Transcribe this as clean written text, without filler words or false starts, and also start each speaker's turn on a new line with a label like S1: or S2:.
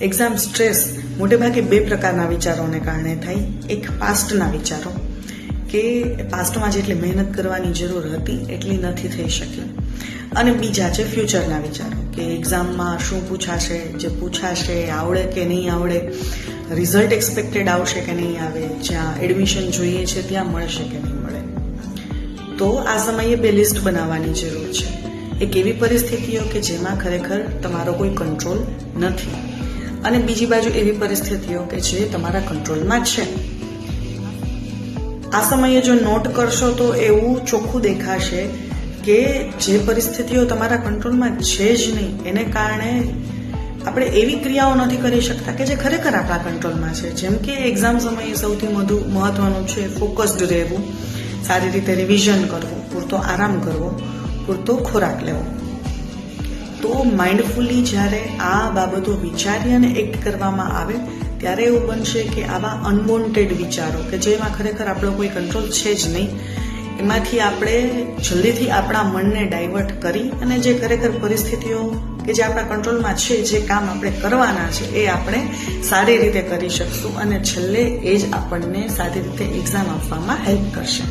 S1: Exam stress મોટેભાગે બે પ્રકારના વિચારોને કારણે થાય. એક પાસ્ટના વિચારો કે પાસ્ટમાં જેટલી મહેનત કરવાની જરૂર હતી એટલી નથી થઈ શકી, અને બીજા છે ફ્યુચરના વિચારો કે એક્ઝામમાં શું પૂછાશે, જે પૂછાશે આવડે કે નહીં આવડે, રિઝલ્ટ એક્સપેક્ટેડ આવશે કે નહીં આવે, જ્યાં એડમિશન જોઈએ છે ત્યાં મળશે કે નહીં મળે. તો આ સમયે બે લિસ્ટ બનાવવાની જરૂર છે. એક એવી પરિસ્થિતિઓ કે જેમાં ખરેખર તમારો કોઈ કંટ્રોલ નથી, અને બીજી બાજુ એવી પરિસ્થિતિઓ કે જે તમારા કંટ્રોલમાં છે. આ સમયે જો નોટ કરશો તો એવું ચોખ્ખું દેખાશે કે જે પરિસ્થિતિઓ તમારા કંટ્રોલમાં છે જ નહીં એને કારણે આપણે એવી ક્રિયાઓ નથી કરી શકતા કે જે ખરેખર આપણા કંટ્રોલમાં છે. જેમ કે એક્ઝામ સમયે સૌથી મહત્વનું છે ફોકસ્ડ રહેવું, સારી રીતે રિવિઝન કરવું, પૂરતો આરામ કરવો, પૂરતો ખોરાક લેવો. તો માઇન્ડફુલી જ્યારે આ બાબતો વિચારી અને એક્ટ કરવામાં આવે ત્યારે એવું બનશે કે આવા અનવોન્ટેડ વિચારો કે જેમાં ખરેખર આપણો કોઈ કંટ્રોલ છે જ નહીં, એમાંથી આપણે જલ્દીથી આપણા મનને ડાયવર્ટ કરી અને જે ખરેખર પરિસ્થિતિઓ કે જે આપણા કંટ્રોલમાં છે, જે કામ આપણે કરવાના છે એ આપણે સારી રીતે કરી શકશું, અને છેલ્લે એ જ આપણને સારી રીતે એક્ઝામ આપવામાં હેલ્પ કરશે.